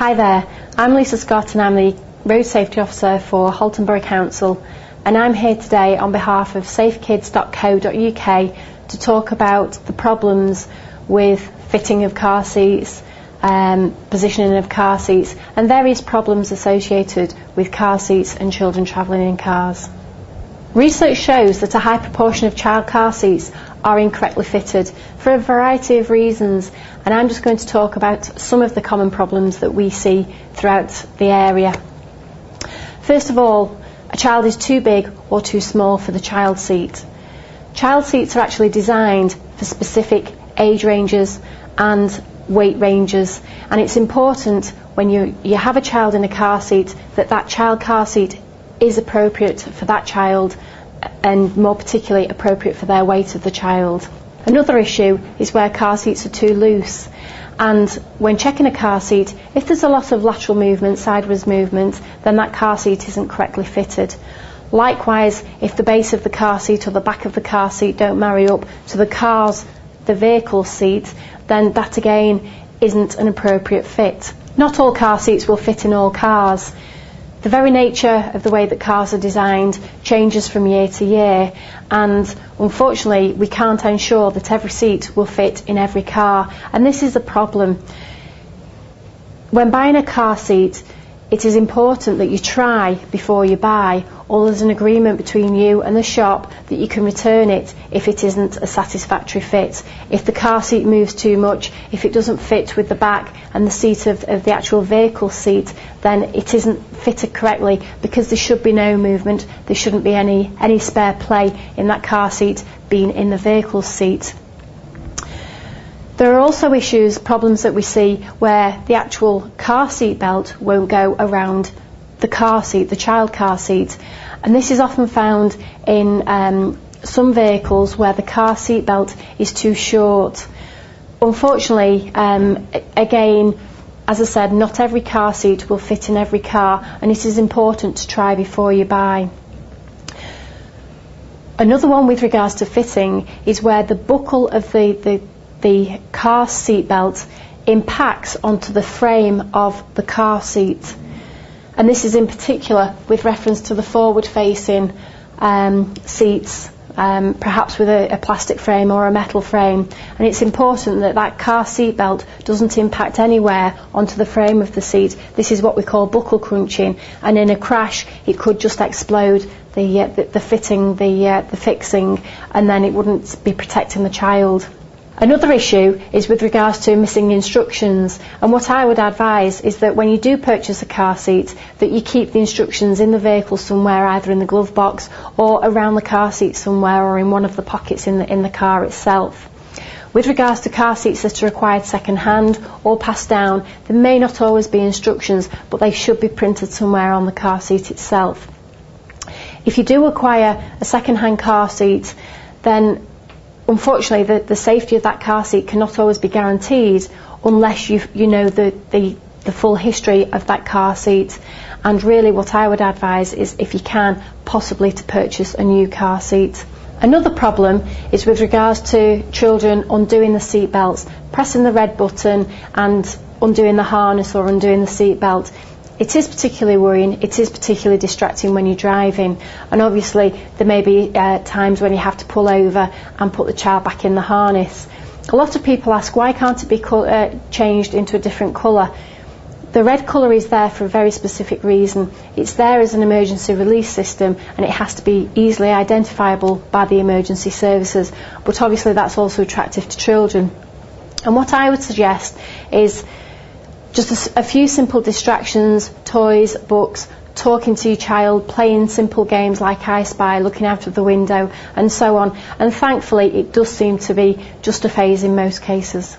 Hi there, I'm Lisa Scott and I'm the Road Safety Officer for Halton Borough Council, and I'm here today on behalf of safekids.co.uk to talk about the problems with fitting of car seats, positioning of car seats and various problems associated with car seats and children travelling in cars. Research shows that a high proportion of child car seats are incorrectly fitted for a variety of reasons, and I'm just going to talk about some of the common problems that we see throughout the area. First of all, a child is too big or too small for the child seat. Child seats are actually designed for specific age ranges and weight ranges, and it's important when you have a child in a car seat that child car seat is appropriate for that child, and more particularly appropriate for their weight of the child. Another issue is where car seats are too loose, and when checking a car seat, if there's a lot of lateral movement, sideways movement, then that car seat isn't correctly fitted. Likewise, if the base of the car seat or the back of the car seat don't marry up to the vehicle seat, then that again isn't an appropriate fit. Not all car seats will fit in all cars. The very nature of the way that cars are designed changes from year to year, and unfortunately we can't ensure that every seat will fit in every car, and this is a problem. When buying a car seat, it is important that you try before you buy, or there's an agreement between you and the shop that you can return it if it isn't a satisfactory fit. If the car seat moves too much, if it doesn't fit with the back and the seat of the actual vehicle seat, then it isn't fitted correctly, because there should be no movement, there shouldn't be any spare play in that car seat being in the vehicle seat. There are also problems that we see where the actual car seat belt won't go around the car seat, the child car seat, and this is often found in some vehicles where the car seat belt is too short. Unfortunately, again, as I said, not every car seat will fit in every car, and it is important to try before you buy. Another one with regards to fitting is where the buckle of the car seat belt impacts onto the frame of the car seat, and this is in particular with reference to the forward facing seats, perhaps with a plastic frame or a metal frame, and it's important that car seat belt doesn't impact anywhere onto the frame of the seat. This is what we call buckle crunching, and in a crash it could just explode the fitting, the fixing, and then it wouldn't be protecting the child. Another issue is with regards to missing instructions, and what I would advise is that when you do purchase a car seat, that you keep the instructions in the vehicle somewhere, either in the glove box or around the car seat somewhere, or in one of the pockets in the car itself. With regards to car seats that are acquired second hand or passed down, there may not always be instructions, but they should be printed somewhere on the car seat itself. If you do acquire a second hand car seat, then unfortunately the safety of that car seat cannot always be guaranteed unless you know the full history of that car seat, and really what I would advise is, if you can, possibly to purchase a new car seat. Another problem is with regards to children undoing the seat belts, pressing the red button and undoing the harness or undoing the seat belt. It is particularly worrying, it is particularly distracting when you're driving, and obviously there may be times when you have to pull over and put the child back in the harness. A lot of people ask, why can't it be changed into a different colour? The red colour is there for a very specific reason. It's there as an emergency release system, and it has to be easily identifiable by the emergency services, but obviously that's also attractive to children. And what I would suggest is just a few simple distractions: toys, books, talking to your child, playing simple games like I Spy, looking out of the window and so on, and thankfully it does seem to be just a phase in most cases.